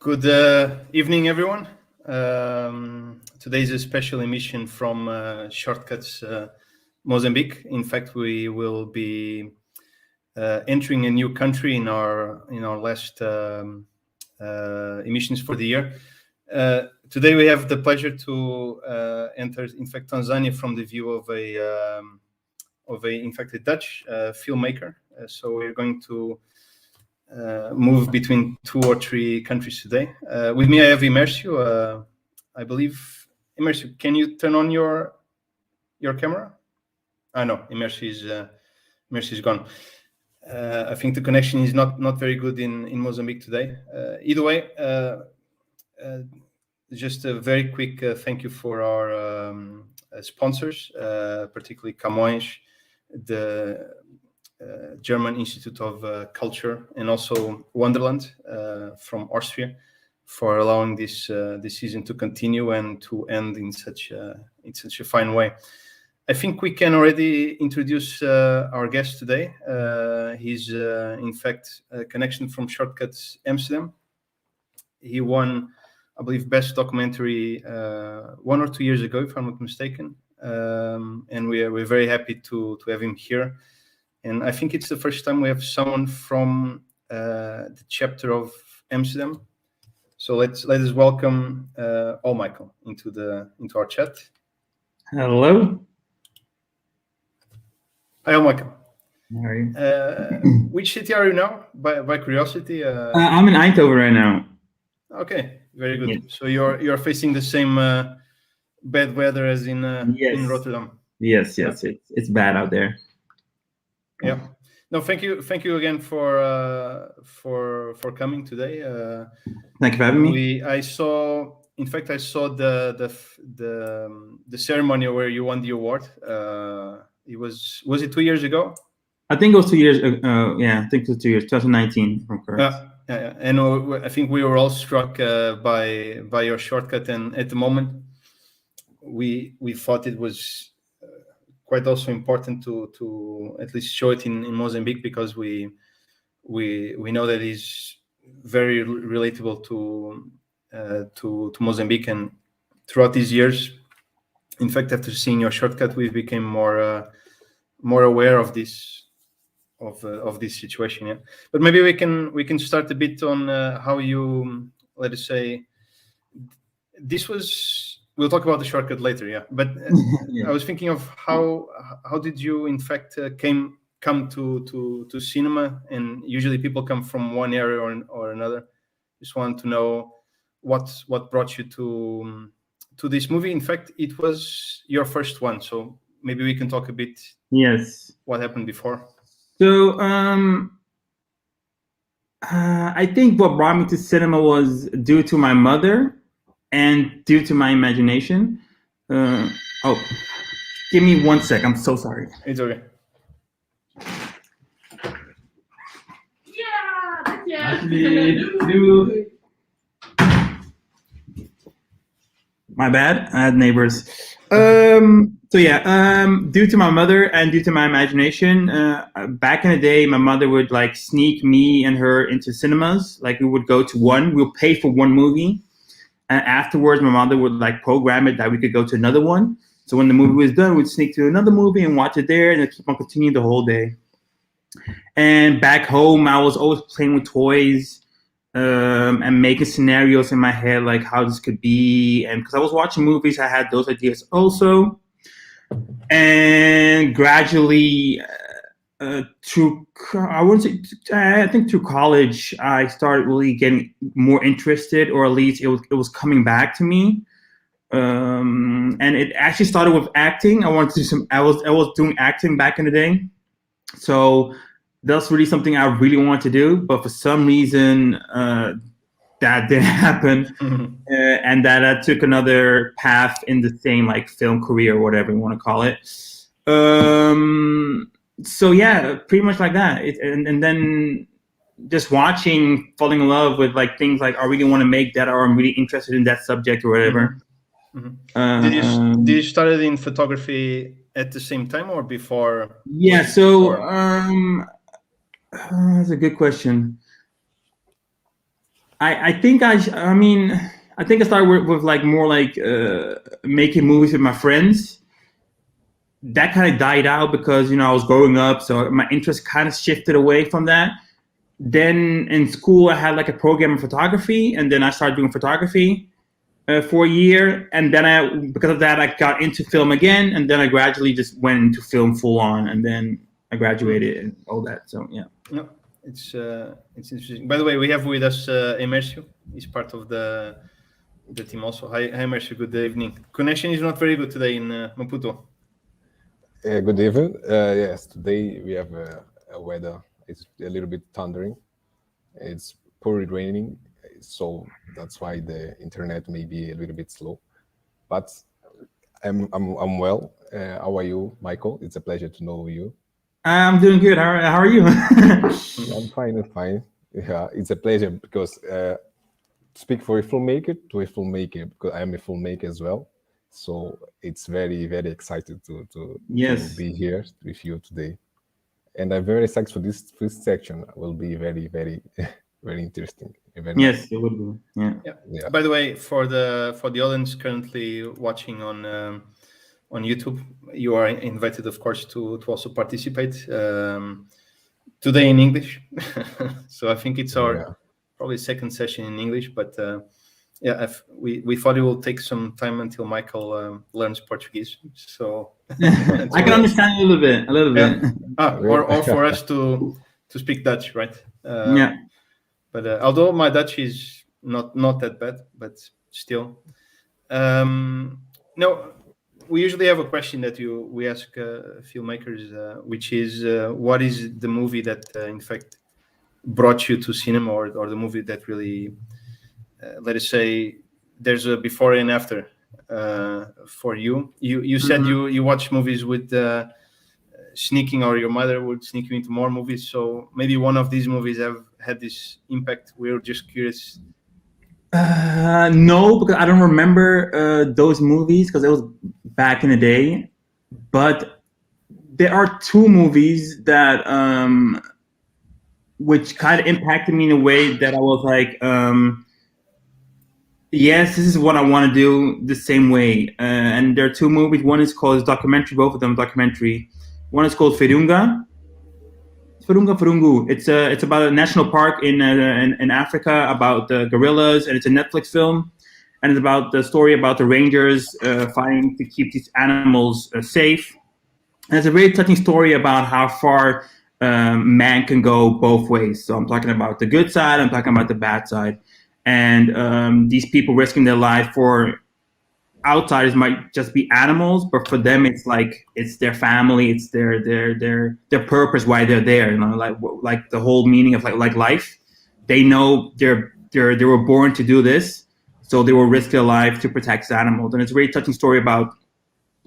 Good evening, everyone. Today is a special emission from Shortcutz Mozambique. In fact, we will be entering a new country in our last emissions for the year. Today, we have the pleasure to enter, in fact, Tanzania from the view of a Dutch filmmaker. So we're going to move between 2 or 3 countries today. With me, I have Immercio. I believe, Immercio, can you turn on your camera? No, Immercio is gone. I think the connection is not very good in Mozambique today. Either way, just a very quick thank you for our sponsors, particularly Camões, the German Institute of Culture, and also Wonderland from Austria, for allowing this season to continue and to end in such a fine way. I think we can already introduce our guest today. He's in fact a connection from Shortcutz Amsterdam. He won, I believe, Best Documentary 1 or 2 years ago, if I'm not mistaken. And we're very happy to have him here. And I think it's the first time we have someone from the chapter of Amsterdam. So let us welcome Almicheal into our chat. Hello. Hi, Almicheal. How are you? Which city are you now? By curiosity. I'm in Eindhoven right now. Okay, very good. Yeah. So you're facing the same bad weather as in Rotterdam. Yes, it's bad out there. Yeah. No, thank you again for coming today. Thank you for having me. I saw the ceremony where you won the award. Was it 2 years ago? I think it was 2 years ago. Yeah, I think it was 2 years, 2019, if I'm correct. Yeah. And I think we were all struck by your shortcut, and at the moment we thought it was quite also important to at least show it in Mozambique, because we know that it's very relatable to Mozambique. And throughout these years, in fact, after seeing your shortcut, we became more aware of this situation. Yeah, but maybe we can start a bit on how you, let us say, this was. We'll talk about the shortcut later, yeah. But yeah. I was thinking of how did you, in fact, come to cinema? And usually people come from one area or another. Just want to know what brought you to this movie. In fact, it was your first one, so maybe we can talk a bit. Yes. What happened before? So I think what brought me to cinema was due to my mother. And due to my imagination, oh, give me 1 sec. I'm so sorry. It's okay. Yeah. My bad. I had neighbors. So yeah, due to my mother and due to my imagination, back in the day, my mother would like sneak me and her into cinemas. Like we would go to one. We'll pay for one movie. And afterwards, my mother would like program it that we could go to another one. So when the movie was done, we'd sneak to another movie and watch it there, and it'd keep on continuing the whole day. And back home, I was always playing with toys and making scenarios in my head, like how this could be. And because I was watching movies, I had those ideas also. And gradually, through college, I started really getting more interested, or at least it was coming back to me. And it actually started with acting. I wanted to do I was doing acting back in the day, so that's really something I really wanted to do. But for some reason, that didn't happen, and that I took another path in the same like film career or whatever you want to call it. So yeah, pretty much like that. And then just watching, falling in love with like things like I really want to make that, or I'm really interested in that subject or whatever. Mm-hmm. Did you start in photography at the same time or before? Yeah, so that's a good question. I think I mean, I think I started with like more like making movies with my friends. That kind of died out because I was growing up, so my interest kind of shifted away from that. Then in school, I had like a program in photography, and then I started doing photography for a year, and then because of that, I got into film again, and then I gradually just went into film full on, and then I graduated and all that. So yeah. No, it's interesting. By the way, we have with us Emercio. He's part of the team also. Hi, Emercio. Good evening. Connection is not very good today in Maputo. Good evening. Yes, today we have a weather. It's a little bit thundering. It's poorly raining, so that's why the internet may be a little bit slow. But I'm well. How are you, Michael? It's a pleasure to know you. I'm doing good. How are you? I'm fine. I'm fine. Yeah, it's a pleasure because speak for a filmmaker to a filmmaker, because I'm a filmmaker as well. So it's very, very excited to Yes. be here with you today. And I'm very excited for this first section. It will be very, very, very interesting. Very Yes, nice. it would be. Yeah. Yeah. By the way, for the audience currently watching on YouTube, you are invited, of course, to also participate today in English. So I think it's our probably second session in English, but we thought it will take some time until Michael learns Portuguese. So I can understand a little bit. Or for us to speak Dutch, right? Yeah. But although my Dutch is not that bad, but still. No, we usually have a question that we ask filmmakers, which is what is the movie that in fact brought you to cinema, or the movie that really, let us say, there's a before and after for you. You said you watch movies with sneaking, or your mother would sneak you into more movies. So maybe one of these movies have had this impact. We're just curious. No, because I don't remember those movies because it was back in the day. But there are two movies that which kind of impacted me in a way that I was like, yes, this is what I want to do the same way. And there are two movies. One is called documentary. Both of them documentary. One is called Virunga. Virunga. It's about a national park in Africa, about the gorillas, and it's a Netflix film, and it's about the story about the rangers fighting to keep these animals safe. And it's a very touching story about how far man can go both ways. So I'm talking about the good side, I'm talking about the bad side, and these people risking their life for outsiders might just be animals, but for them it's like it's their family, it's their purpose, why they're there. Like the whole meaning of like life. They know they were born to do this, so they will risk their life to protect animals. And it's a very touching story about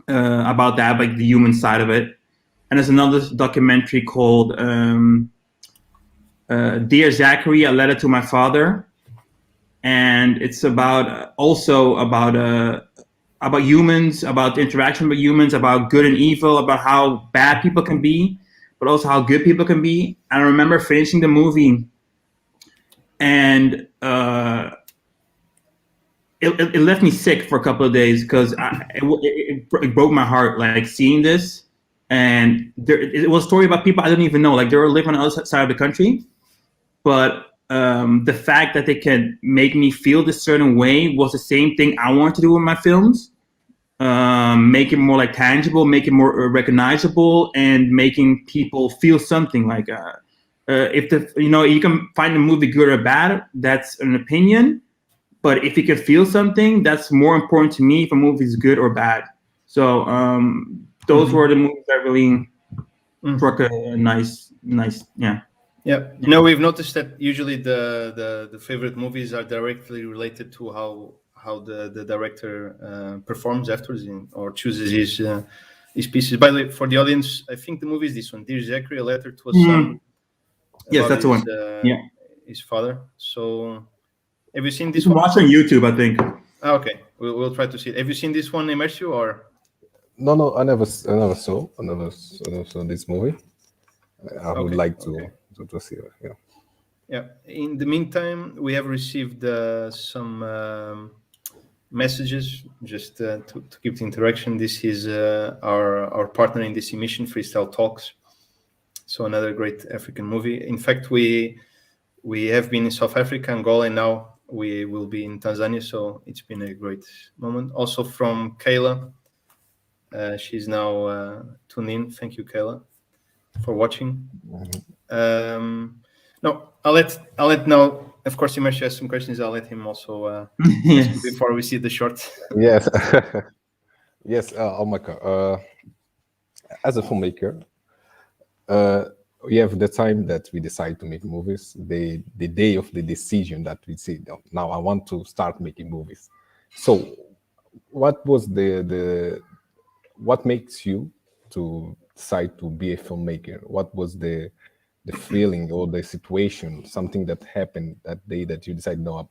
that, like the human side of it. And there's another documentary called Dear Zachary, A Letter to My Father, and it's about humans, about the interaction with humans, about good and evil, about how bad people can be, but also how good people can be. And I remember finishing the movie, and it left me sick for a couple of days because it broke my heart, like seeing this. And it was a story about people I didn't even know, like they were living on the other side of the country, but the fact that they can make me feel this certain way was the same thing I wanted to do with my films. Make it more like tangible, make it more recognizable, and making people feel something. Like if you can find a movie good or bad, that's an opinion. But if you can feel something, that's more important to me if a movie is good or bad. So those were the movies that really struck a nice, yeah. Yeah, we've noticed that usually the favorite movies are directly related to how the director performs afterwards or chooses his pieces. By the way, for the audience, I think the movie is this one, Dear Zachary, A Letter to a Son. Yes, that's the one. His father. So, have you seen this one? Watch on YouTube, I think. Okay, we'll try to see it. Have you seen this one, Emercio, or? No, I never saw this movie. I would like to see it. Yeah. Yeah. In the meantime, we have received some messages just to keep the interaction. This is our partner in this emission, Freestyle Talkz. So another great African movie. In fact, we have been in South Africa, Angola, and now we will be in Tanzania. So it's been a great moment. Also from Kayla, she's now tuned in. Thank you, Kayla, for watching. No, I'll let now. Of course, Himesh has some questions. I'll let him also Yes. before we see the short. Yes. Yes, Almicheal. As a filmmaker, we have the time that we decide to make movies, the day of the decision that we say, now I want to start making movies. So what was what makes you to decide to be a filmmaker? What was the feeling or the situation, something that happened that day that you decided, no,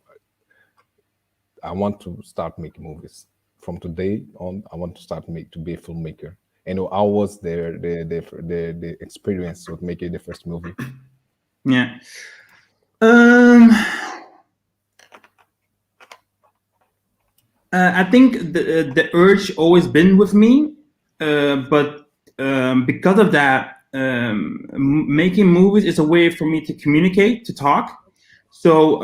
I want to start making movies. From today on, I want to start to be a filmmaker. And how was the experience of making the first movie? Yeah. I think the urge always been with me, but because of that, making movies is a way for me to communicate, to talk. So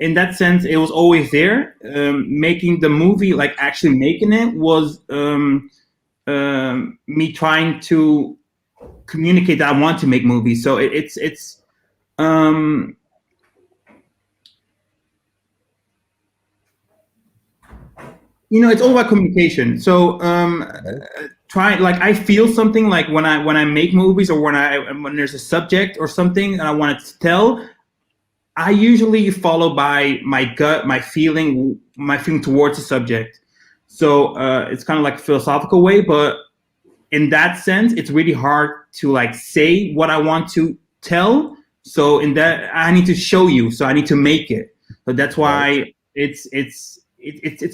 in that sense, it was always there. Making the movie, like actually making it, was me trying to communicate that I want to make movies. So it's it's all about communication. So I feel something, like when I make movies, or when there's a subject or something and I want to tell, I usually follow by my gut, my feeling towards the subject. So it's kind of like a philosophical way, but in that sense, it's really hard to like say what I want to tell. So in that, I need to show you. So I need to make it. So that's why it's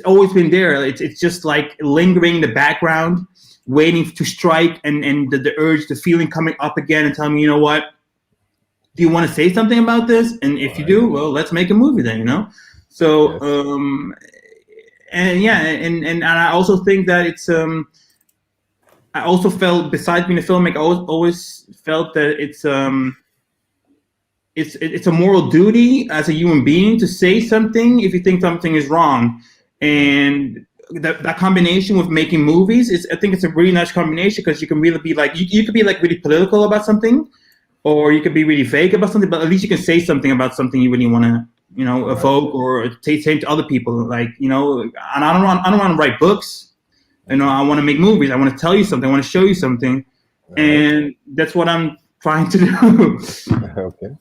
always been there. It's just like lingering in the background, waiting to strike, and the urge, the feeling coming up again and telling me, you know what? Do you want to say something about this? And if you do, well, let's make a movie then, So, and I also think that it's, I also felt, besides being a filmmaker, I always felt that it's a moral duty as a human being to say something if you think something is wrong. And that combination with making movies, I think it's a really nice combination, because you can really be like, you could be like really political about something, or you could be really vague about something, but at least you can say something about something you really want to, evoke or say to other people. Like, and I don't want to write books. I want to make movies. I want to tell you something. I want to show you something, and that's what I'm trying to do. Okay.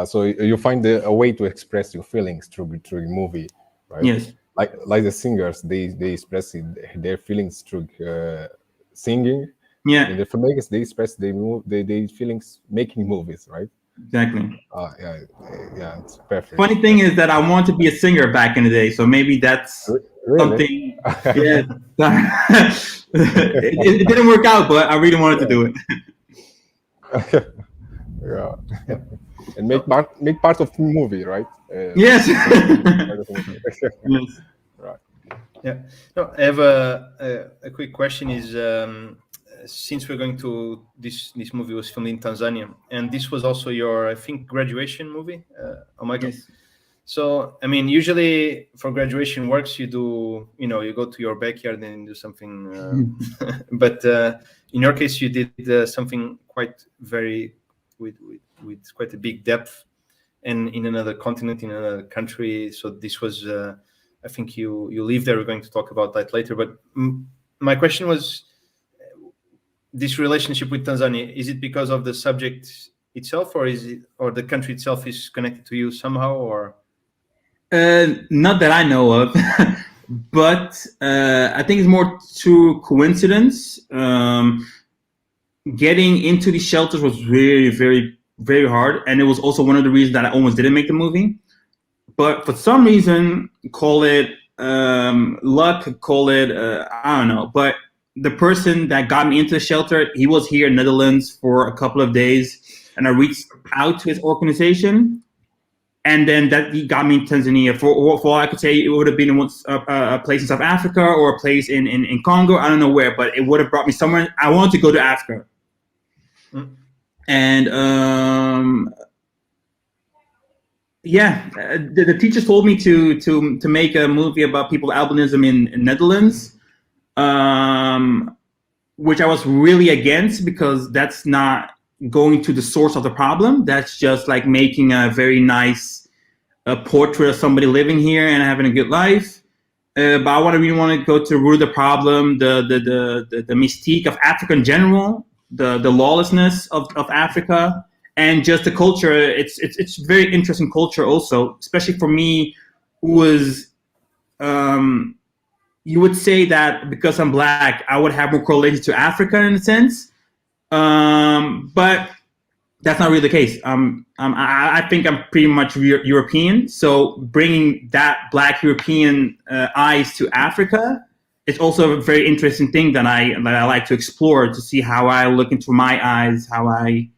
So you find a way to express your feelings through your movie, right? Yes. Like the singers, they express their feelings through singing. Yeah. And the filmmakers, they express their feelings making movies, right? Exactly. Yeah, it's perfect. Funny thing is that I wanted to be a singer back in the day, so maybe that's something. Yeah. it didn't work out, but I really wanted to do it. Yeah. And make part of the movie, right? Yes. Yes. Right. Yeah. No, I have a quick question. Is since we're going to this movie was filmed in Tanzania, and this was also your, I think, graduation movie. Oh my God. Yes. So I mean, usually for graduation works, you do, you go to your backyard and do something. But in your case, you did something quite very with quite a big depth, and in another continent, in another country. So this was, I think you live there. We're going to talk about that later. But my question was, this relationship with Tanzania, is it because of the subject itself, or the country itself is connected to you somehow, or? Not that I know of, but I think it's more through coincidence. Getting into these shelters was very, very, very hard, and it was also one of the reasons that I almost didn't make the movie. But for some reason, call it luck, call it I don't know. But the person that got me into the shelter, he was here in Netherlands for a couple of days, and I reached out to his organization. And then that he got me in Tanzania. For all I could say, it would have been a place in South Africa or a place in Congo. I don't know where, but it would have brought me somewhere. I wanted to go to Africa. And the teachers told me to make a movie about people with albinism in Netherlands, which I was really against, because that's not going to the source of the problem. That's just like making a very nice portrait of somebody living here and having a good life. But I really want to go to the root of the problem, the mystique of Africa in general, the lawlessness of Africa, and just the culture. It's very interesting culture also, especially for me, who was, you would say that because I'm Black, I would have more correlation to Africa in a sense. But that's not really the case. I think I'm pretty much European. So bringing that Black European eyes to Africa is also a very interesting thing that I like to explore, to see how I look into my eyes, how I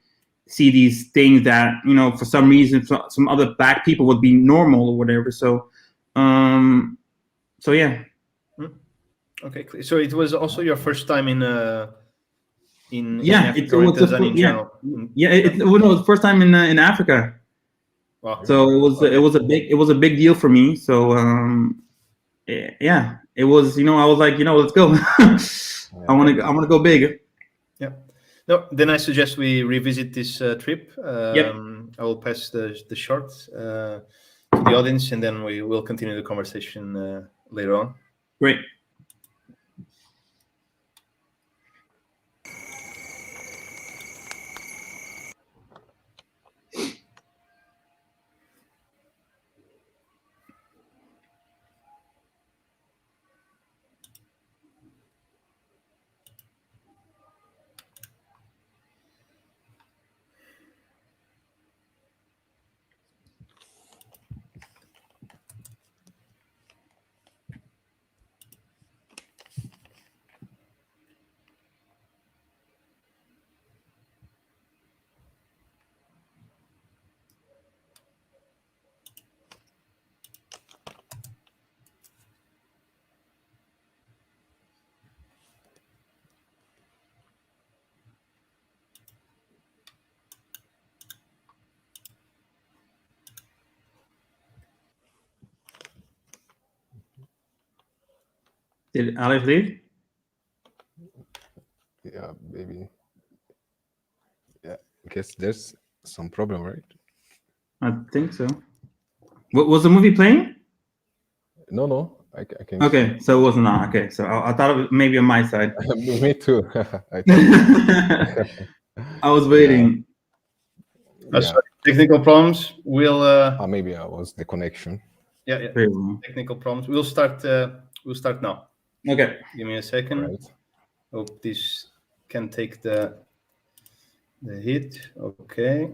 see these things that, you know, for some reason, some other Black people would be normal or whatever. So yeah. Okay, so it was also your first time in Africa, it was Tanzania in general. It was the first time in Africa. Wow. So it was a big deal for me. So it was, you know, I was like, you know, let's go. I want to go big. Yeah. No, then I suggest we revisit this trip. I will pass the short to the audience, and then we will continue the conversation later on. Great. Did Alex leave? Yeah, maybe. Yeah, I guess there's some problem, right? I think so. What was the movie playing? No, I can. Okay, so it wasn't on. Okay, so I thought it was maybe on my side. Me too. I was waiting. Sorry, technical problems. We'll. Maybe I was the connection. Yeah. Technical problems. We'll start now. Okay. Give me a second. Right. Hope this can take the hit. Okay.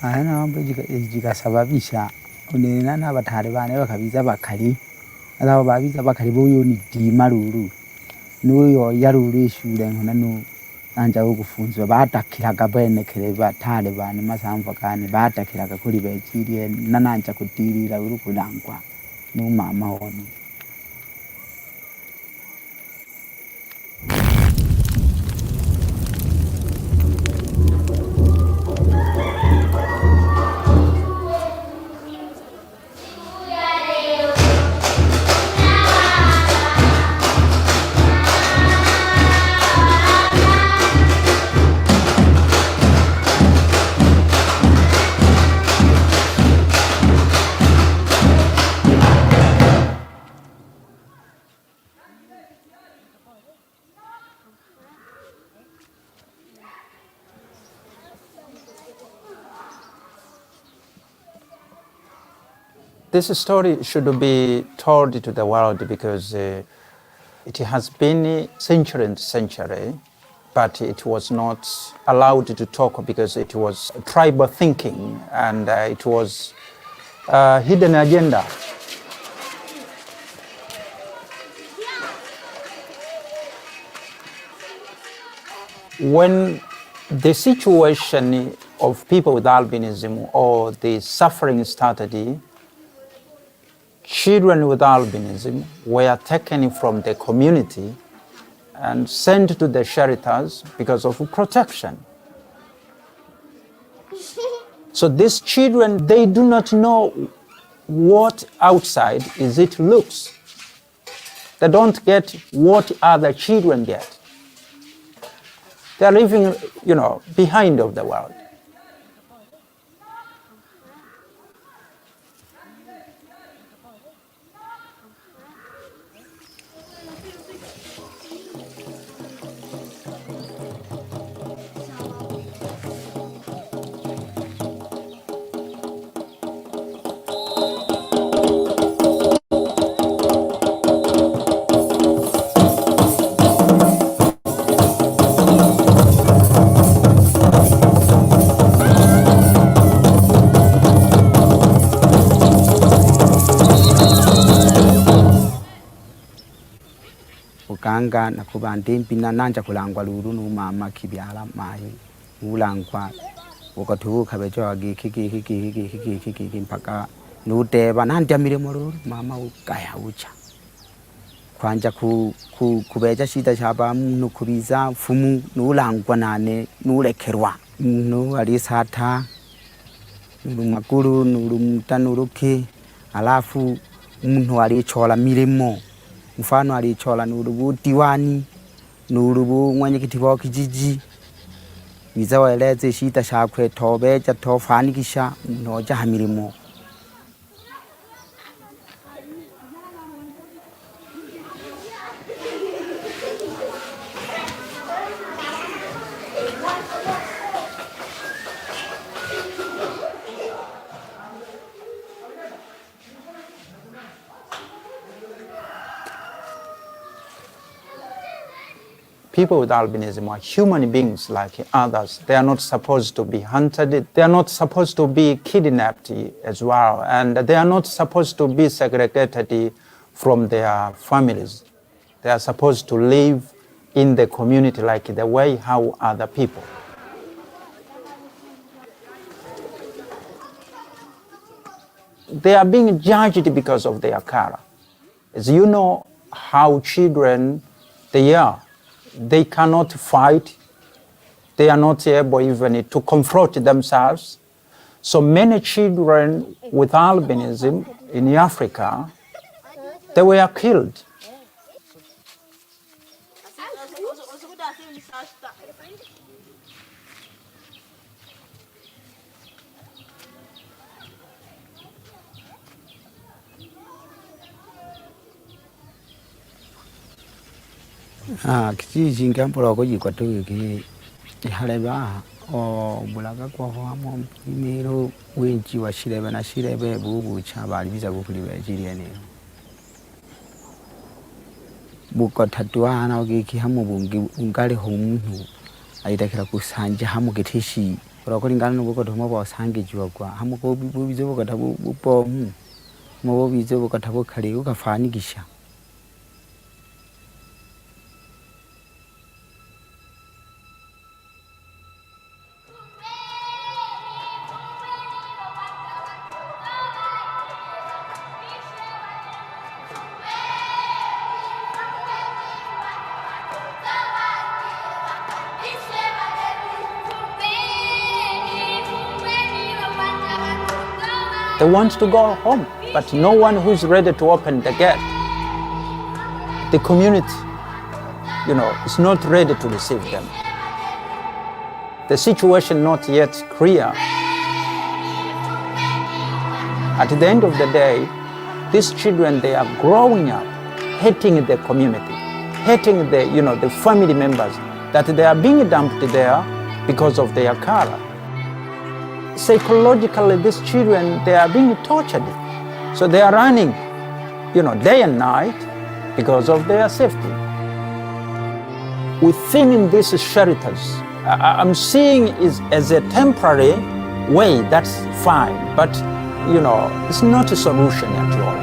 Ana jikasababisha unena na batari bane bakabiza bakari alabo babiza bakari boyo ni dimaruru nuyo yaruru ishure nkona no anja wo gufunzwa batakiraga benekere batari bane masamva kane batakiraga kuri bekiriye nananja kudirira uri kurangwa no mama woni. This story should be told to the world because It has been century and century, but it was not allowed to talk because it was tribal thinking and it was a hidden agenda. When the situation of people with albinism or the suffering started, children with albinism were taken from the community and sent to the shelters because of protection. So these children, they do not know what outside is it looks. They don't get what other children get. They're living, behind of the world. Ukanga na kubande mpina nanja kulangwa lulu nu mama kibyala mai ulangwa ukatubu kabejo agi kiki mpaka nuteba nandya mirimo lulu mama ukaya ucha kwanja kubeja shita chaba nukubiza fumu nulangwa nane nulekerwa nu alisata nulumakuru nulumtanuruki alafu umuntu alichola mirimo mfano alichola nurubu diwani nurubu mwenyekiti wa kijiji bizawaeleze shita shakwe tobeja tofanikisha noja hamirimo. People with albinism are human beings like others. They are not supposed to be hunted. They are not supposed to be kidnapped as well. And they are not supposed to be segregated from their families. They are supposed to live in the community like the way how other people. They are being judged because of their color. As you know how children they are. They cannot fight. They are not able even to confront themselves. So many children with albinism in Africa, they were killed. Kiji ngambo ko yikwato ki haleba o bulaga kwa hamo imero wenji wa shirebe na shirebe bubu chabali biza bukuliwe jiriene buko tatwa na ki hamo bungi ungale homuntu ayitakira kusanja hamo getishi roko lingana nuko to mabo sange jiwagwa hamo ko bizo buko tabu bupo mo bizo buko tabu kali ukafanikisha. They want to go home, but no one who is ready to open the gate. The community, is not ready to receive them. The situation not yet clear. At the end of the day, these children, they are growing up, hating the community, hating the family members, that they are being dumped there because of their color. Psychologically, these children, they are being tortured. So they are running, day and night because of their safety. Within these shelters, I'm seeing it as a temporary way, that's fine, but you know, it's not a solution at all.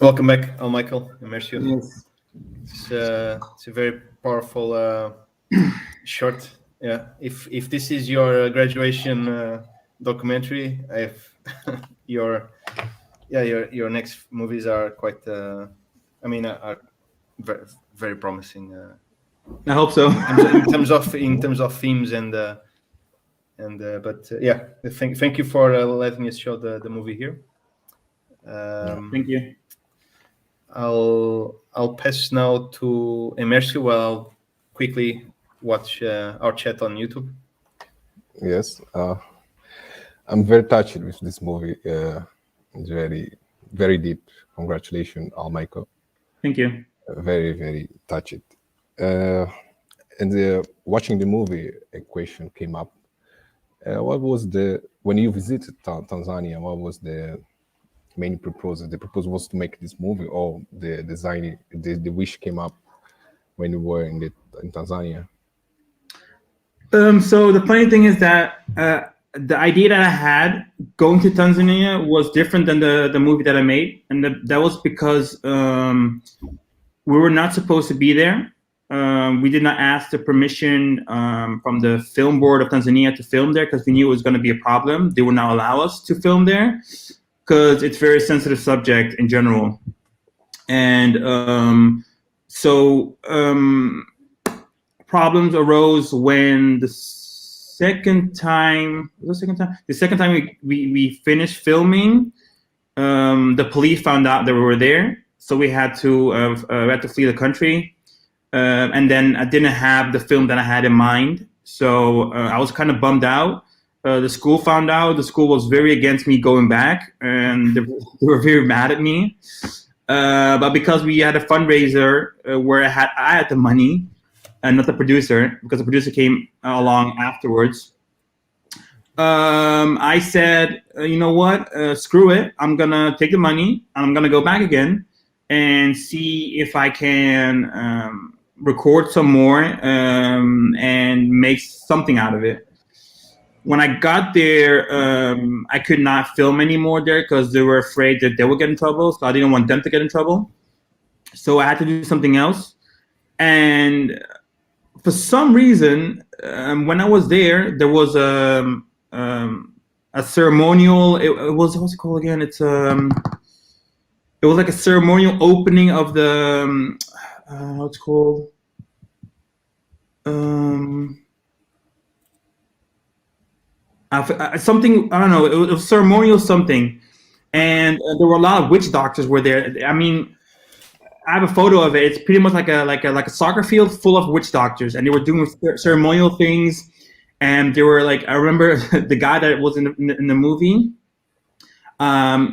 Welcome back, Almicheal Fraay. Yes. It's a very powerful short. Yeah. If this is your graduation documentary, your next movies are quite. Are very, very promising. I hope so. in terms of themes and thank you for letting us show the movie here. Thank you. I'll pass now to Amsterdam while I'll quickly watch our chat on YouTube. Yes, I'm very touched with this movie. It's very, very deep. Congratulations, Almicheal. Thank you. Very, very touched. Watching the movie, a question came up. What was when you visited Tanzania? What was the main proposal? The proposal was to make this movie, or the design, the wish came up when you were in Tanzania? So the funny thing is that the idea that I had going to Tanzania was different than the movie that I made, and that was because we were not supposed to be there. We did not ask the permission from the film board of Tanzania to film there because we knew it was going to be a problem. They would not allow us to film there because it's a very sensitive subject in general. And problems arose when the second time we finished filming, the police found out that we were there. So we had to flee the country. And then I didn't have the film that I had in mind. So I was kind of bummed out. The school found out. The school was very against me going back, and they were very mad at me. But because we had a fundraiser where I had the money and not the producer, because the producer came along afterwards, I said, you know what, screw it. I'm going to take the money and I'm going to go back again and see if I can record some more and make something out of it. When I got there, I could not film anymore there because they were afraid that they would get in trouble. So I didn't want them to get in trouble. so I had to do something else. And for some reason, when I was there was a ceremonial. It was, what's it called again? It was like a ceremonial opening of the what's it called? Something, I don't know. It was ceremonial something, and there were a lot of witch doctors were there. I mean, I have a photo of it. It's pretty much like a soccer field full of witch doctors, and they were doing ceremonial things. And they were like, I remember the guy that was in the movie.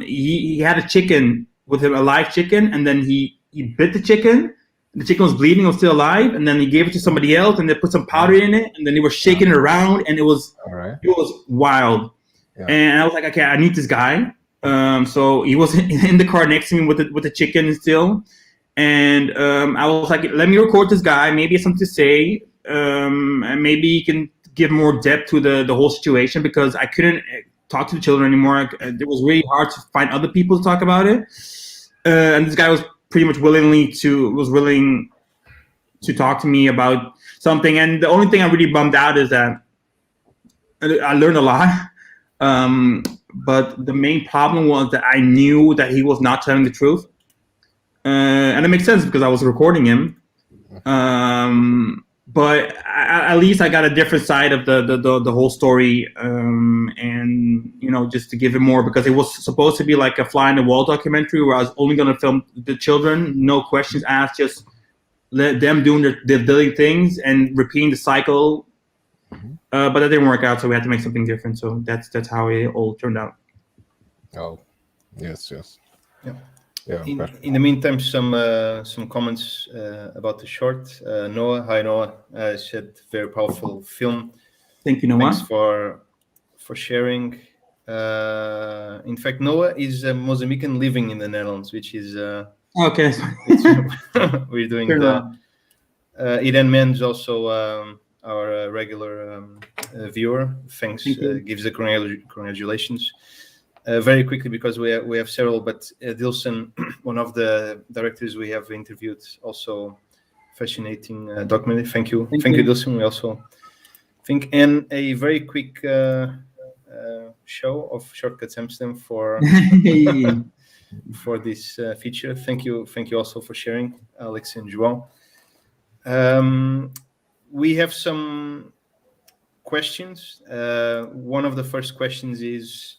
He had a chicken with him, a live chicken, and then he bit the chicken. The chicken was bleeding, it was still alive, and then he gave it to somebody else, and they put some powder in it, and then they were shaking it around, and it was wild. Yeah. And I was like, okay, I need this guy. So he was in the car next to me with the chicken still, and I was like, let me record this guy. Maybe he has something to say, and maybe he can give more depth to the whole situation, because I couldn't talk to the children anymore. It was really hard to find other people to talk about it, and this guy was pretty much willing to talk to me about something. And the only thing I'm really bummed out is that I learned a lot, but the main problem was that I knew that he was not telling the truth, and it makes sense because I was recording him. But at least I got a different side of the whole story, and just to give it more, because it was supposed to be like a fly on the wall documentary where I was only going to film the children, no questions asked, just let them doing their daily things and repeating the cycle. But that didn't work out, so we had to make something different. So that's how it all turned out. Oh, yes. Yeah. Yeah. In the meantime, some comments about the short. Noah, hi Noah, said very powerful film. Thank you, Noah. Thanks for sharing. In fact, Noah is a Mozambican living in the Netherlands, which is okay. We're doing Iran Men's also our regular viewer. Thanks, gives the congratulations. Very quickly, because we have several, but Dilson, one of the directors we have interviewed, also fascinating documentary. Thank you, Dilson. We also think, and a very quick show of Shortcutz Amsterdam for this feature. Thank you also for sharing, Alex and João. We have some questions. One of the first questions is,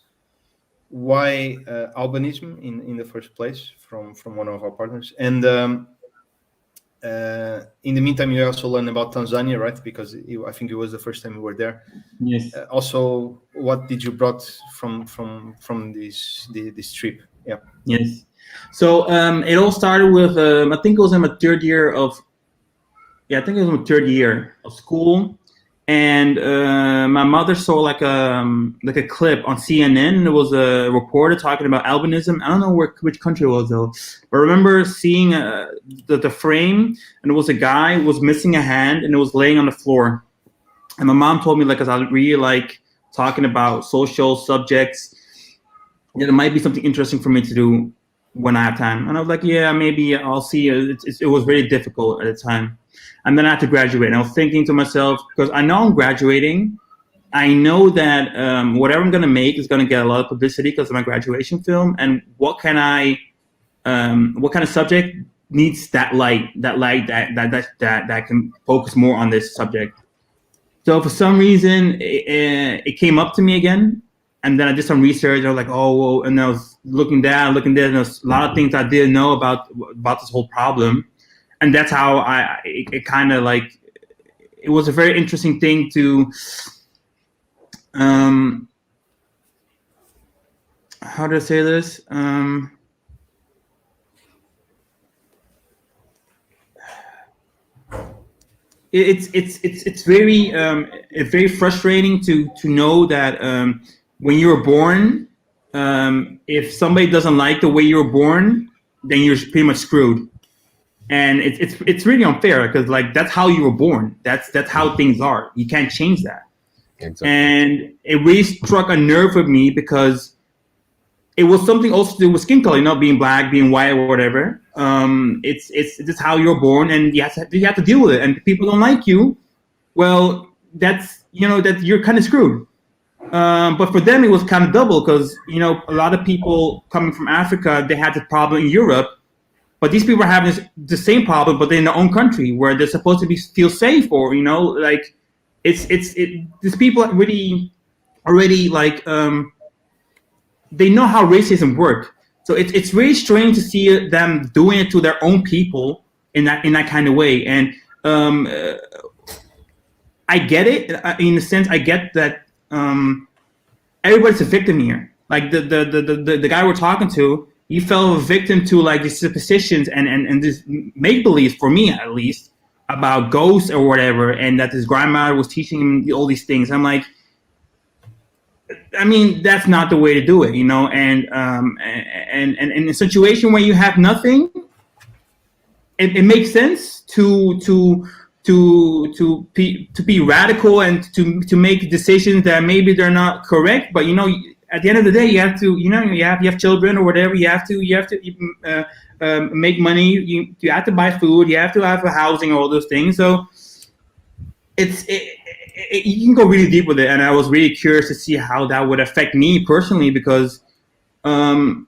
why albinism in the first place, from one of our partners? And in the meantime, you also learned about Tanzania, right? Because I think it was the first time you were there. Yes. Also, what did you brought from this trip? Yeah. Yes. So it all started with I think it was in my third year of school. And my mother saw like a clip on CNN. There was a reporter talking about albinism. I don't know which country it was though, but I remember seeing the frame, and it was a guy who was missing a hand, and it was laying on the floor. And my mom told me, like, because I really like talking about social subjects, that it might be something interesting for me to do when I have time. And I was like, yeah, maybe I'll see. It was really difficult at the time. And then I had to graduate. And I was thinking to myself, because I know I'm graduating, I know that whatever I'm going to make is going to get a lot of publicity because of my graduation film. And what kind of subject needs that light that can focus more on this subject? So for some reason, it came up to me again. And then I did some research. I was like, oh, well, and I was looking there, and there was a lot of things I didn't know about this whole problem. And that's how it kind of like, it was a very interesting thing to, how do I say this? It's very frustrating to know that when you were born, if somebody doesn't like the way you were born, then you're pretty much screwed. And it's really unfair, because like that's how you were born. That's how things are. You can't change that. Exactly. And it really struck a nerve with me, because it was something also to do with skin color, being black, being white, or whatever. it's just how you're born, and you have to deal with it. And if people don't like you, well, that's that you're kind of screwed. But for them, it was kind of double because a lot of people coming from Africa, they had the problem in Europe, but these people are having the same problem, but they're in their own country where they're supposed to feel safe, or like these people really already like they know how racism works. So it's really strange to see them doing it to their own people in that kind of way. And I get it in a sense. I get that everybody's a victim here. Like the guy we're talking to, he fell a victim to like these suppositions and this make believe, for me at least, about ghosts or whatever, and that his grandmother was teaching him all these things. I'm like, I mean, that's not the way to do it, And in a situation where you have nothing, it makes sense to be radical and to make decisions that maybe they're not correct. But at the end of the day, you have to you have children or whatever. You have to make money. You have to buy food. You have to have a housing, all those things. So you can go really deep with it, and I was really curious to see how that would affect me personally, because the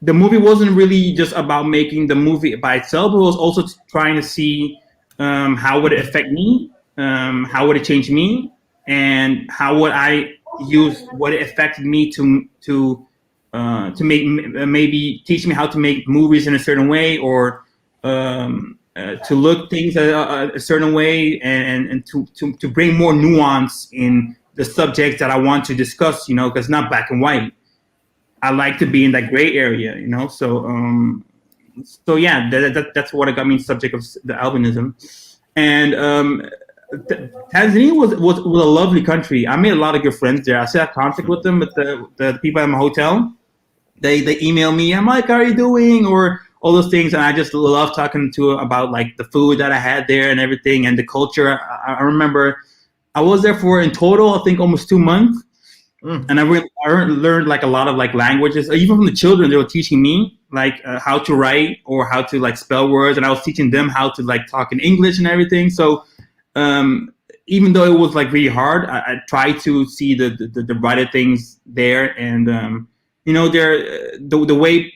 movie wasn't really just about making the movie by itself, but it was also trying to see how would it affect me, how would it change me, and how would I use what it affected me to make, maybe teach me how to make movies in a certain way, or to look things a certain way, and to bring more nuance in the subjects that I want to discuss, because it's not black and white. I like to be in that gray area, So yeah, that's what got me subject of the albinism. And Tanzania was a lovely country. I made a lot of good friends there. I still have contact with them, with the people at my hotel. They email me, I'm like, how are you doing? Or all those things. And I just love talking to about like the food that I had there and everything, and the culture. I remember I was there for, in total, I think almost 2 months. And I learned like a lot of like languages, even from the children. They were teaching me like how to write or how to like spell words, and I was teaching them how to like talk in English and everything. So even though it was like really hard, I tried to see the brighter things there, and the way,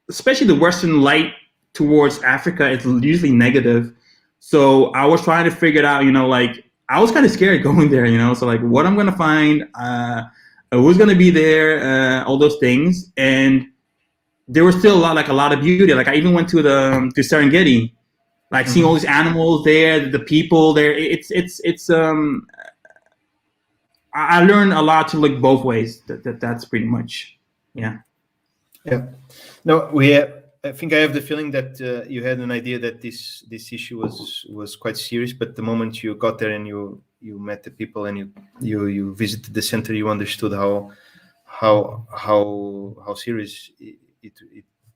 especially the Western light towards Africa, is usually negative. So I was trying to figure it out, like I was kind of scared going there, so like what I'm going to find, who's going to be there, all those things. And there was still a lot of beauty. Like I even went to Serengeti, like seeing all these animals there, the people there. I learned a lot to look both ways. That's pretty much, yeah. Yeah. No, I think I have the feeling that you had an idea that this issue was quite serious, but the moment you got there and you met the people and you visited the center, you understood how serious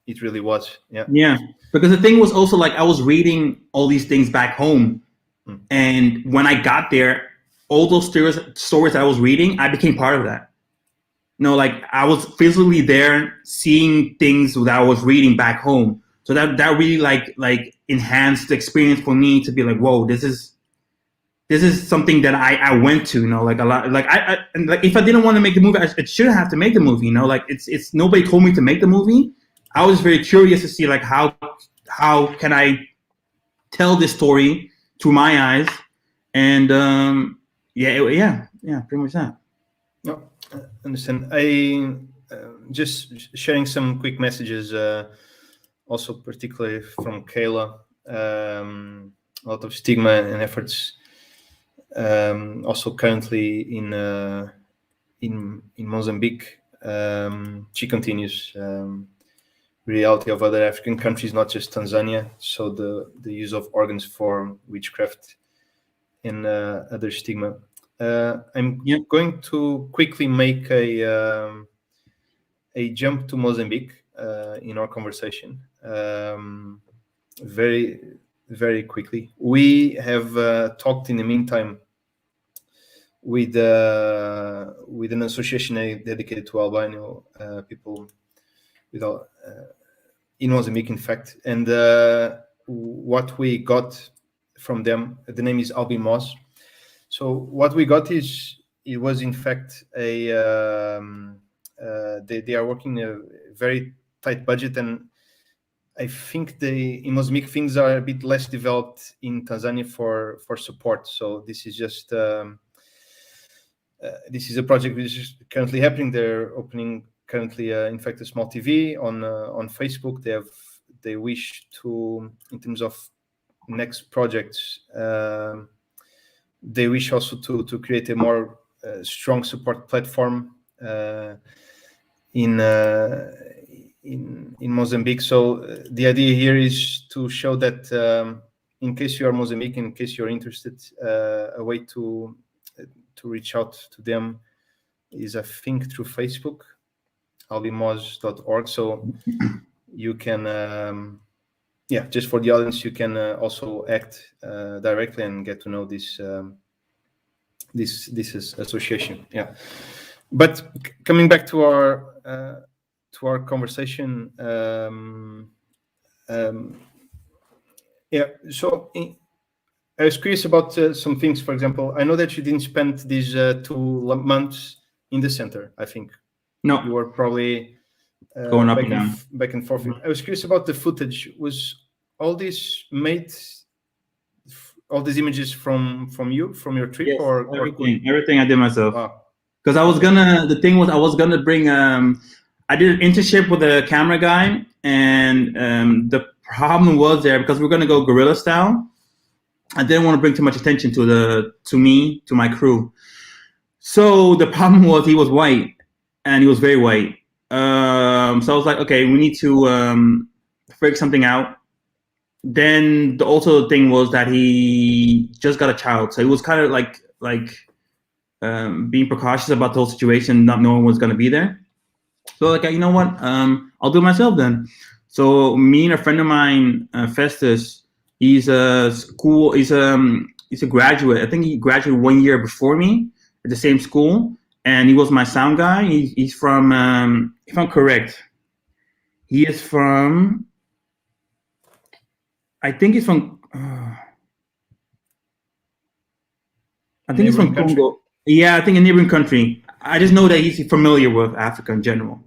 it really was. Yeah. Yeah. Because the thing was also like I was reading all these things back home, and when I got there, all those stories I was reading, I became part of that. Like I was physically there, seeing things that I was reading back home. So that really like enhanced the experience for me to be like, whoa, this is something that I went to. Like a lot. Like and like if I didn't want to make the movie, I shouldn't have to make the movie. Like it's nobody told me to make the movie. I was very curious to see like how can I tell this story through my eyes, and pretty much that. No, I understand. I just sharing some quick messages, also particularly from Kayla. A lot of stigma and efforts. Also currently in Mozambique. She continues. Reality of other African countries, not just Tanzania. So the use of organs for witchcraft and other stigma. I'm going to quickly make a jump to Mozambique in our conversation. Very, very quickly. We have talked in the meantime with an association dedicated to albino people with in Mozambique, in fact. And what we got from them, the name is Moz. So what we got is, it was in fact a they are working a very tight budget, and I think in Mozambique things are a bit less developed in Tanzania for support. So this is just this is a project which is currently happening. They're opening currently, in fact, a small TV on Facebook. They wish to, in terms of next projects, they wish also to create a more strong support platform in Mozambique. So the idea here is to show that in case you are Mozambique, in case you're interested, a way to reach out to them is, I think, through Facebook, albimoz.org. So you can, just for the audience, you can also act directly and get to know this this association. Yeah, but coming back to our conversation, So I was curious about some things. For example, I know that you didn't spend these 2 months in the center. I think No, you were probably going up and down. back and forth. I was curious about the footage. Was all this made, all these images from you, from your trip, Yes, or everything I did myself. Wow. Because the thing was I was gonna bring, I did an internship with a camera guy, and the problem was there, because we're gonna go guerrilla style, I didn't want to bring too much attention to my crew. So the problem was he was white, and he was very white. So I was like, okay, we need to figure something out. Then also the thing was that he just got a child, so he was kind of like being precautious about the whole situation, not knowing what's going to be there. So like, you know what? I'll do it myself then. So me and a friend of mine, Festus, he's a graduate. I think he graduated 1 year before me at the same school, and he was my sound guy. He's from, if I'm correct, he is from, I think he's from, Congo. Yeah, I think a neighboring country. I just know that he's familiar with Africa in general.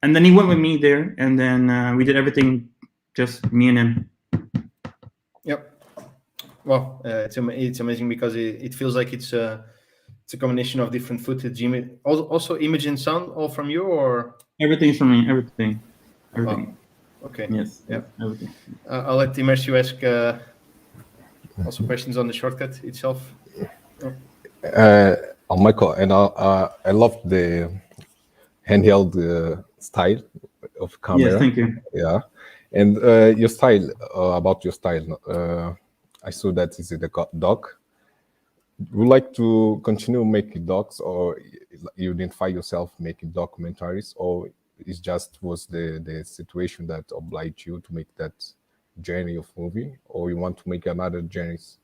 And then he went with me there, and then we did everything, just me and him. Yep. Well, it's amazing because it feels like it's a combination of different footage, also image and sound, all from you, or everything's from me. Everything. Wow. Okay. Yes. Yeah. Everything. I'll let Imercio ask also questions on the shortcut itself. Michael, and I love the handheld style of camera. Yes, thank you. Yeah, and your style, about your style, I saw that is the doc. Would you like to continue making docs, or you identify yourself making documentaries, or it just was the situation that obliged you to make that journey of movie, or you want to make another journeys?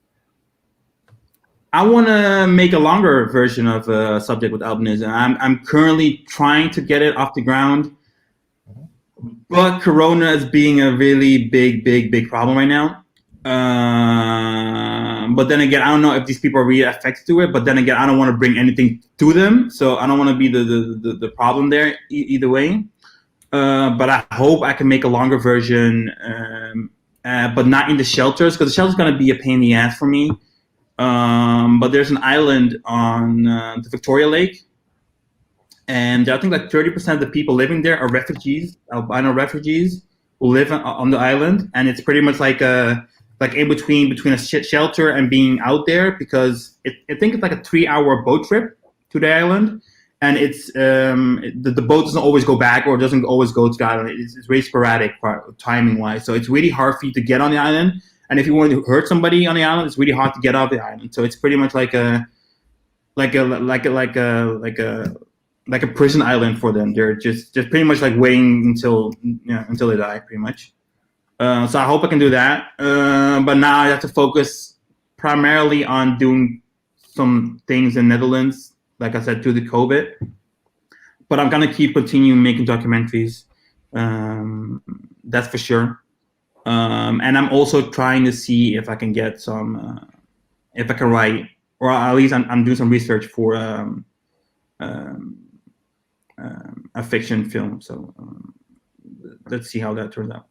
I want to make a longer version of a subject with albinism. I'm currently trying to get it off the ground, but Corona is being a really big problem right now. But then again, I don't know if these people are really affected to it. But then again, I don't want to bring anything to them, so I don't want to be the problem there either way. But I hope I can make a longer version, but not in the shelters, because the shelter's going to be a pain in the ass for me. But there's an island on the Victoria Lake, and I think like 30% of the people living there are refugees, albino refugees who live on the island, and it's pretty much like in between a shelter and being out there, because I think it's like a 3-hour boat trip to the island, and it's the boat doesn't always go back, or doesn't always go to the island. It's very sporadic timing wise, so it's really hard for you to get on the island. And if you want to hurt somebody on the island, it's really hard to get off the island. So it's pretty much like a prison island for them. They're just pretty much like waiting until they die, pretty much. So I hope I can do that. But now I have to focus primarily on doing some things in Netherlands, like I said, through the COVID. But I'm gonna keep continuing making documentaries. That's for sure. And I'm also trying to see if I can get some, if I can write, or at least I'm doing some research for a fiction film. So let's see how that turns out.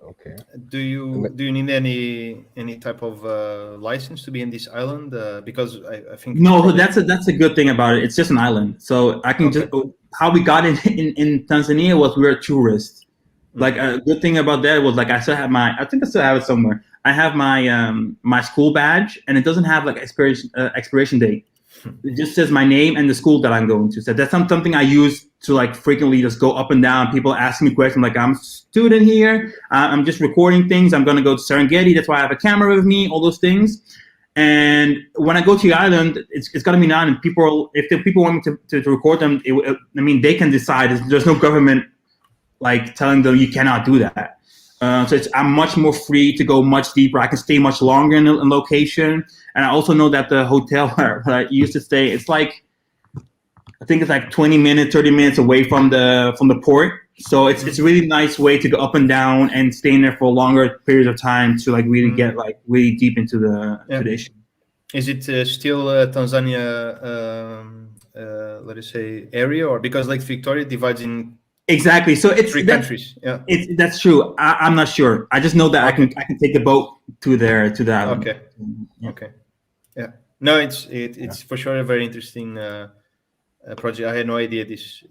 Okay. Do you need any type of license to be in this island? Because I think no, that's a good thing about it. It's just an island, so I can just. How we got in Tanzania was we were tourists. Like a good thing about that was like I still have I think I still have it somewhere. I have my my school badge, and it doesn't have like expiration date. It just says my name and the school that I'm going to. So that's something I use to like frequently just go up and down. People ask me questions like, I'm a student here. I'm just recording things. I'm going to go to Serengeti. That's why I have a camera with me, all those things. And when I go to the island, it's going to be an island. If the people want me to record them, I mean, they can decide. There's no government like telling them you cannot do that. So I'm much more free to go much deeper. I can stay much longer in a location. And I also know that the hotel where I used to stay, it's like, I think it's like 20 minutes, 30 minutes away from the port. So it's a really nice way to go up and down and stay in there for a longer period of time to like really get like really deep into the issue. Is it still Tanzania, let us say, area, or because Lake Victoria divides in exactly? So it's 3 countries. Yeah, that's true. I'm not sure. I just know that I can take the boat to the island. Okay. Okay. Yeah. No, it's for sure a very interesting project. I had no idea this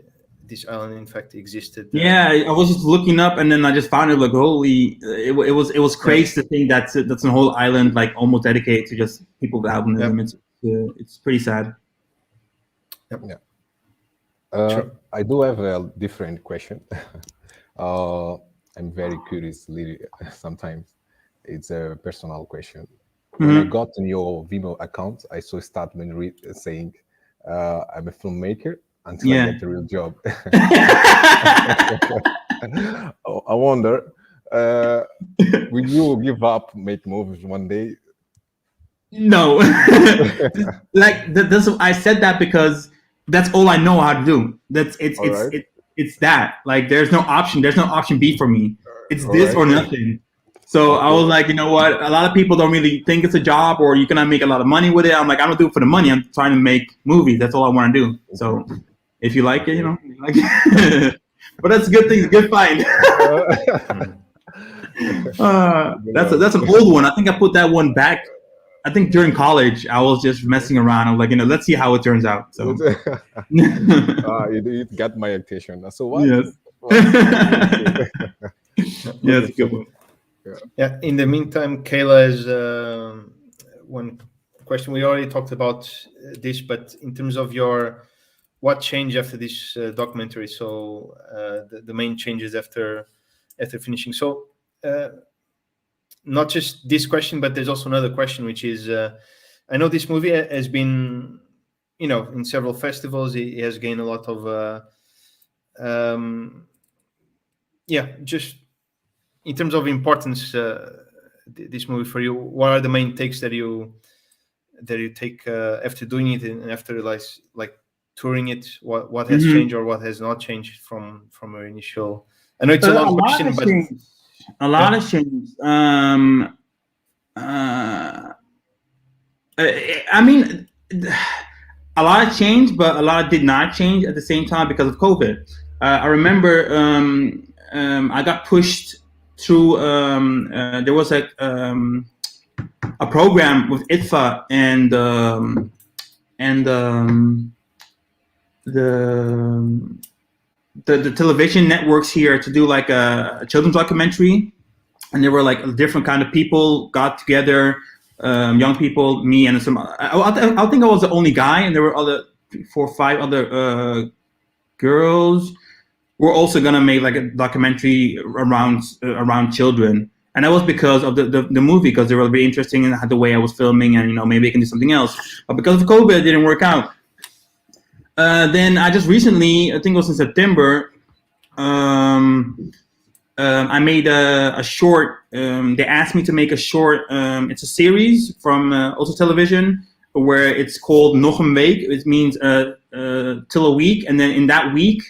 island in fact existed. Yeah, I was just looking up, and then I just found it. Like, holy! It was crazy to think that's a whole island like almost dedicated to just people with albinism. It's pretty sad. Yep. Yeah. Sure. I do have a different question. I'm very curious. Sometimes it's a personal question. When I got on your Vimeo account, I saw a statement saying, "I'm a filmmaker until I get the real job." I wonder, will you give up, make movies one day? No, like I said that because that's all I know how to do. It's that. Like, there's no option. There's no option B for me. It's this or nothing. So I was like, you know what? A lot of people don't really think it's a job, or you cannot make a lot of money with it. I'm like, I don't do it for the money. I'm trying to make movies. That's all I want to do. So if you like it, you know, you like it. But that's a good thing. Good find. That's an old one. I think I put that one back. I think during college, I was just messing around. I was like, let's see how it turns out. So it got my attention. So what? Yes. Yeah, it's a good one. Yeah. In the meantime, Kayla has one question. We already talked about this, but in terms of what changed after this documentary? So the main changes after finishing. So not just this question, but there's also another question, which is, I know this movie has been, in several festivals. It has gained a lot of, just in terms of importance, this movie for you. What are the main takes that you take after doing it and after like touring it? What has changed or what has not changed from your initial? I know it's a long question, but a lot has changed. I mean, a lot has changed, but a lot did not change at the same time because of COVID. I remember I got pushed through. There was a program with ITFA and the television networks here to do like a children's documentary, and there were like different kind of people got together, young people, me and some. I think I was the only guy, and there were 4 or 5 other girls. We're also gonna make like a documentary around children, and that was because of the movie, because they were very interesting in the way I was filming, and maybe I can do something else. But because of COVID, it didn't work out. Then I just recently, I think it was in September, I made a short. They asked me to make a short. It's a series from also television, where it's called Nog een week. It means till a week, and then in that week,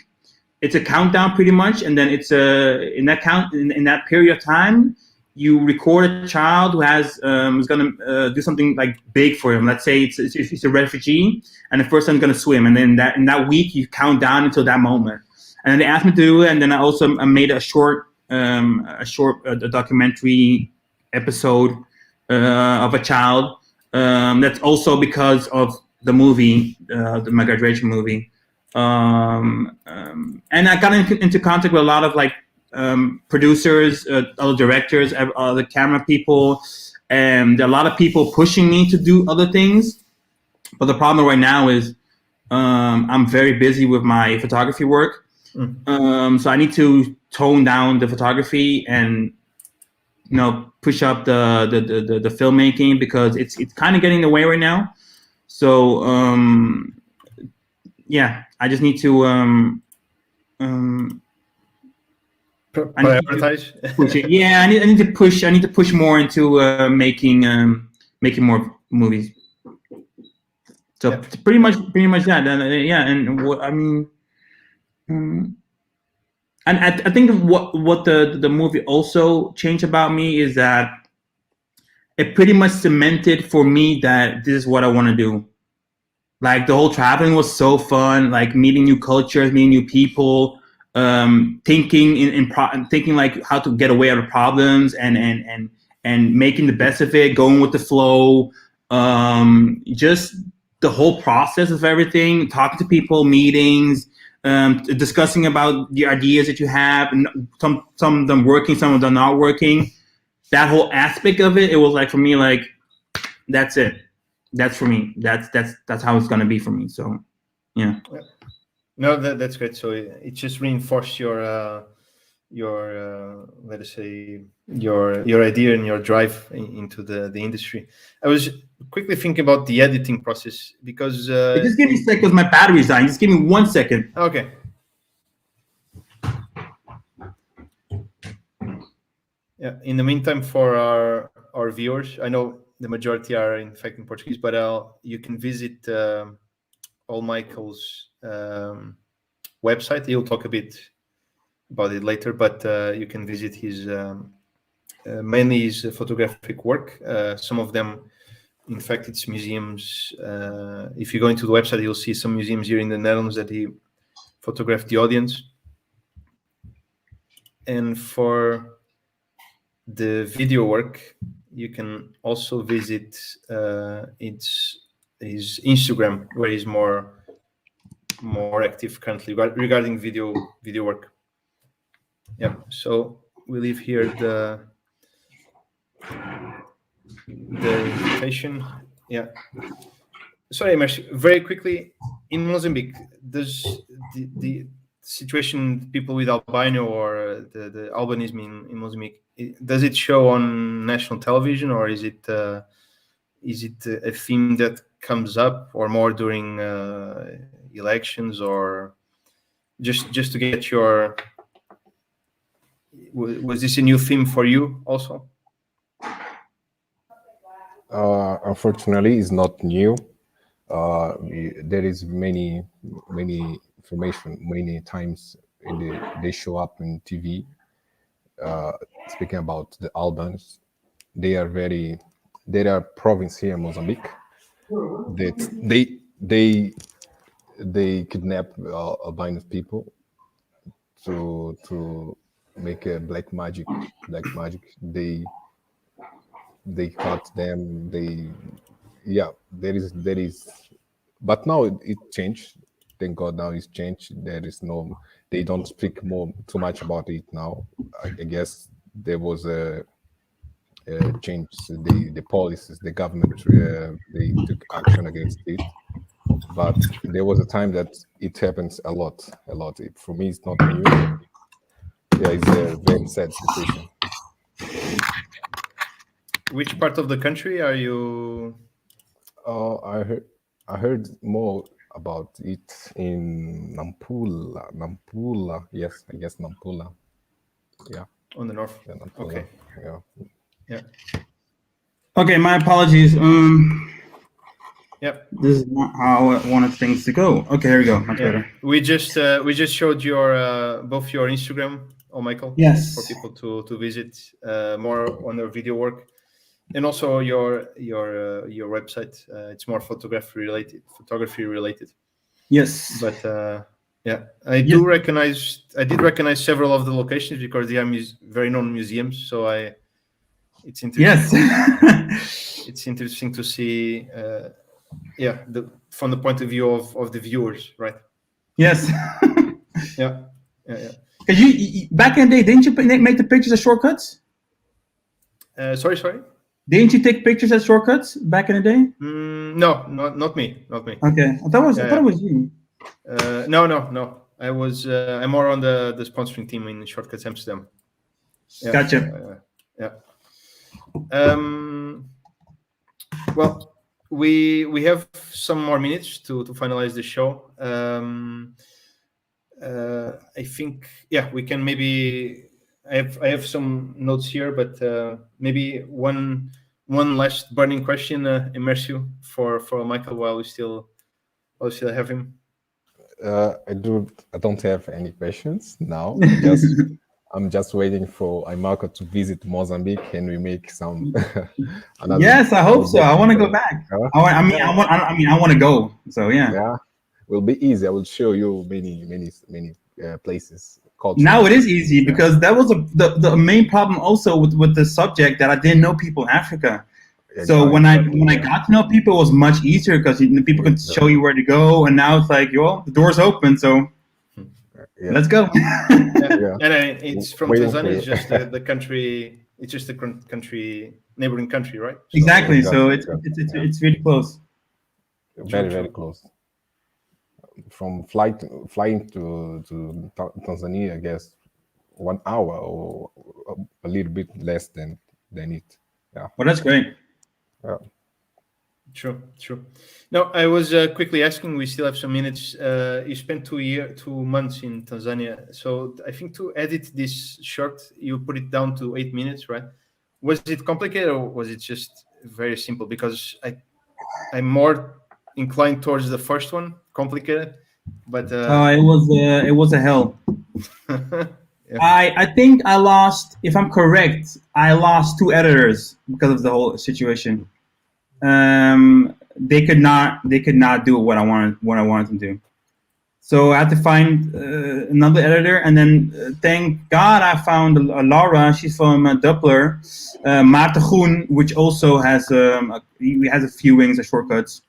it's a countdown pretty much, and then it's in that period of time, you record a child who has is gonna do something like big for him. Let's say it's a refugee, and the first one's gonna swim, and then in that week you count down until that moment. And then they asked me to do it, and then I made a short documentary episode of a child. That's also because of the movie, my graduation movie. And I got into contact with a lot of like producers, other directors, other camera people, and there are a lot of people pushing me to do other things. But the problem right now is I'm very busy with my photography work. So I need to tone down the photography and push up the filmmaking, because it's kind of getting in the way right now. So yeah, I just need to prioritize. Yeah, I need to push. I need to push more into making more movies. So pretty much that. Yeah, and what I mean. And I think what the movie also changed about me is that it pretty much cemented for me that this is what I want to do. Like the whole traveling was so fun, like meeting new cultures, meeting new people, thinking thinking like how to get away out of problems and making the best of it, going with the flow. Just the whole process of everything, talking to people, meetings. Discussing about the ideas that you have, and some of them working, some of them not working. That whole aspect of it was like for me, like that's it. That's for me. That's how it's gonna be for me. So, yeah. No, that's great. So it just reinforced your let us say your idea and your drive into the industry. I was quickly thinking about the editing process, because just give me a second, because my battery's dying. Just give me 1 second. Okay. Yeah. In the meantime, for our viewers, I know the majority are in fact in Portuguese, but you can visit Almicheal's website. He'll talk a bit about it later, but you can visit his mainly his photographic work. Some of them, in fact, it's museums. If you go into the website, you'll see some museums here in the Netherlands that he photographed the audience. And for the video work, you can also visit his Instagram, where he's more active currently regarding video work. Yeah, so we leave here the invitation. Yeah. Sorry, Mercy, very quickly, in Mozambique, does the situation, people with albino or the albinism in Mozambique, does it show on national television, or is it a theme that comes up, or more during elections, or just to get your, was this a new theme for you also? Unfortunately, it's not new. There is many information, many times they show up in TV. Speaking about the Albans, they are province here in Mozambique. That they kidnap albino people to make a black magic. They cut them. There is, but now it changed. Thank God, now it's changed. They don't speak too much about it now. I guess there was a change. The policies, the government, they took action against it. But there was a time that it happens a lot. For me, it's not new. Yeah, it's a very sad situation. Which part of the country are you? I heard more about it in Nampula. Yes, I guess Nampula. Yeah. On the north. Yeah, Nampula. Okay. Yeah. Yeah. Okay, my apologies. Yep. This is not how I wanted things to go. Okay, here we go. Much better. We just showed your both your Instagram, Almicheal. Yes. For people to visit more on their video work, and also your website. It's more photography related. Yes. But I did recognize several of the locations because they are very known museums. So it's interesting. Yes. It's interesting to see. From the point of view of the viewers, right? Yes. Yeah. Because you back in the day, didn't you make the pictures of Shortcutz? Sorry. Didn't you take pictures of Shortcutz back in the day? No, not me. Okay, I thought it was you. No. I'm more on the sponsoring team in Shortcutz Amsterdam. Yeah. Gotcha. Well, we have some more minutes to finalize the show. I think we can maybe. I have some notes here, but maybe one last burning question, Emercio, for Almicheal while we still have him. I don't have any questions now. I'm just waiting for Almicheal to visit Mozambique and we make some. Yes, I hope so. I want to go back. I want to go. So yeah. Yeah, will be easy. I will show you many places. Culture. Now it is easy because that was the main problem also with the subject, that I didn't know people in Africa. So when I got to know people, it was much easier because people could show you where to go, and now it's like, the door's open, so let's go. And it's from Tanzania. It's just the country. It's just the neighboring country, right? So, exactly. So it's really close. Very close. From flying to Tanzania, I guess 1 hour or a little bit less than it. Yeah. Well, that's great. Yeah. Sure. No, I was quickly asking. We still have some minutes. You spent 2 months in Tanzania, so I think to edit this short, you put it down to 8 minutes, right? Was it complicated or was it just very simple? Because I'm more inclined towards the first one, complicated. But it was a hell. I think I lost, if I'm correct, 2 editors because of the whole situation. They could not do what I wanted to do. So I had to find another editor, and then thank God I found Laura. She's from Doppler, Maarten Groen, which also has he has a few wings of Shortcutz.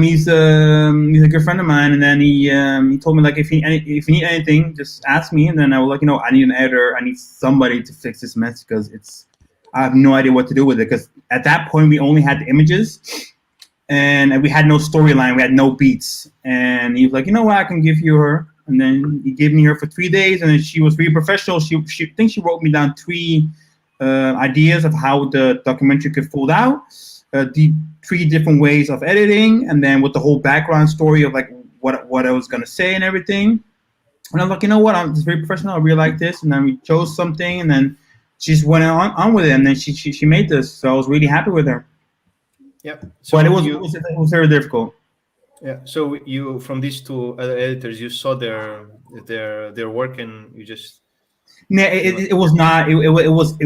He's a good friend of mine, and then he told me, like, if you need anything, just ask me, and then I was like, I need an editor, I need somebody to fix this mess because I have no idea what to do with it, because at that point we only had the images and we had no storyline, we had no beats, and he was like, what, I can give you her, and then he gave me her for 3 days, and then she was really professional. She thinks she wrote me down 3 ideas of how the documentary could fold out. The 3 different ways of editing, and then with the whole background story of like what I was gonna say and everything. And I'm like, what? I'm just very professional. I really like this, and then we chose something, and then she just went on with it, and then she made this. So I was really happy with her. Yeah. So but it was very difficult. Yeah. So you, from these 2 other editors, you saw their work, and you just. No, it was not. It was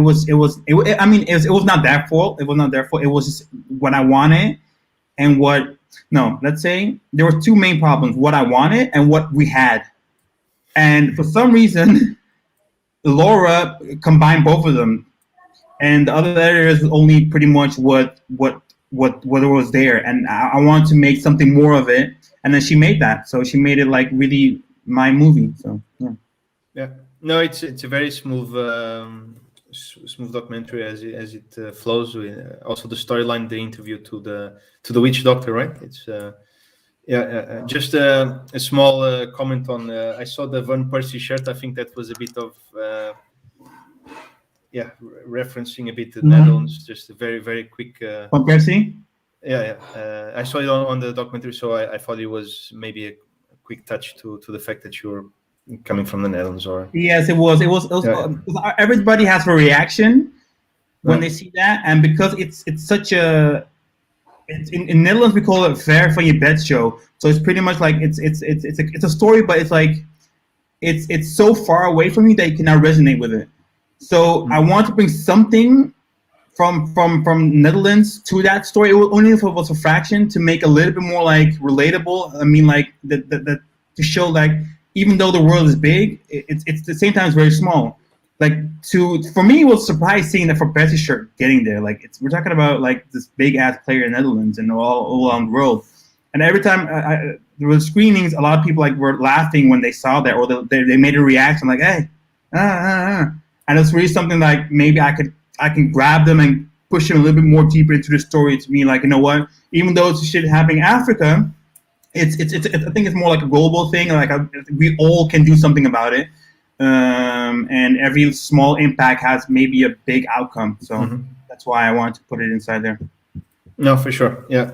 not their fault. It was not their fault. It was just what I wanted, and let's say there were 2 main problems: what I wanted and what we had. And for some reason, Laura combined both of them, and the other editors was only pretty much what was there. And I wanted to make something more of it, and then she made that. So she made it like really my movie. So yeah. Yeah. No, it's a very smooth documentary as it flows. Also, the storyline, the interview to the witch doctor, right? It's just a small comment on. I saw the Van Persie shirt. I think that was a bit of referencing a bit to the Netherlands. Just a very, very quick. Van Persie. Yeah. I saw it on the documentary, so I thought it was maybe a quick touch to the fact that you're coming from the Netherlands, or yes, it was everybody has a reaction when they see that, and because it's such a it's in Netherlands we call it ver van je bed show. So it's pretty much like it's a story, but it's like it's so far away from you that you cannot resonate with it. So I want to bring something from Netherlands to that story, only if it was a fraction, to make a little bit more like relatable. I mean, like the to show like even though the world is big, it's at the same time it's very small. Like for me, it was a surprise seeing that for Bessie shirt getting there. Like we're talking about like this big ass player in the Netherlands and all around the world. And every time there were screenings, a lot of people like were laughing when they saw that, or they made a reaction like, "Hey, And it's really something like maybe I can grab them and push them a little bit more deeper into the story to me, like, you know what? Even though it's shit happening in Africa, it's I think it's more like a global thing. Like we all can do something about it, and every small impact has maybe a big outcome. So that's why I wanted to put it inside there. No, for sure. Yeah,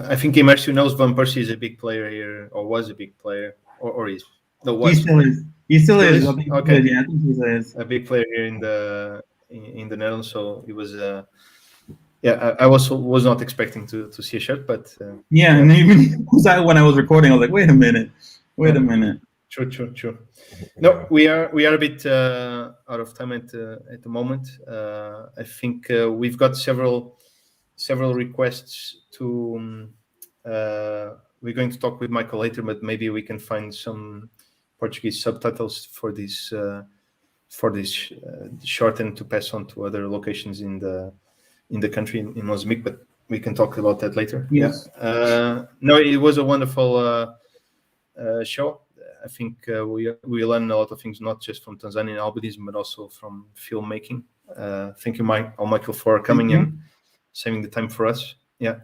I think Immersive knows Van Persie is a big player here, or was a big player, or is. No, was. He still is. He still is. Okay. Yeah, I think he is a big player here in the Netherlands. So he was. Yeah, I was not expecting to see a shirt, but yeah, and even when I was recording, I was like, wait a minute. True. No, we are a bit out of time at the moment. I think we've got several requests to. We're going to talk with Michael later, but maybe we can find some Portuguese subtitles for this short and to pass on to other locations in the country in Mozambique. But we can talk about that later. Yes. Yeah. No, it was a wonderful show. I think we learned a lot of things, not just from Tanzanian albinism, but also from filmmaking. Thank you, Michael, for coming in, saving the time for us. Yeah.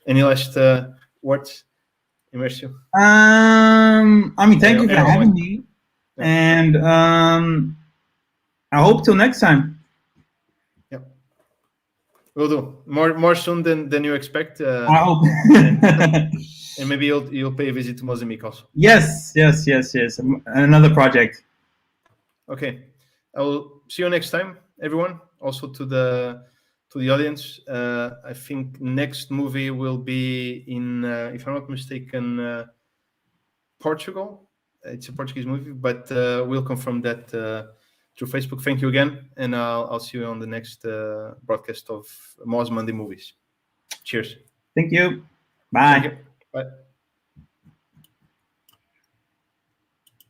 Any last words, Immersive? I mean, thank you for having me, and I hope till next time. Yeah, we'll do more soon than you expect. I hope. And maybe you'll pay a visit to Mozambique also. Yes. Another project. Okay, I will see you next time, everyone. Also to the audience. I think next movie will be in, if I'm not mistaken, Portugal. It's a Portuguese movie, but we'll confirm that through Facebook. Thank you again, and I'll see you on the next broadcast of Moz Monday Movies. Cheers. Thank you. Bye. Thank you. Bye.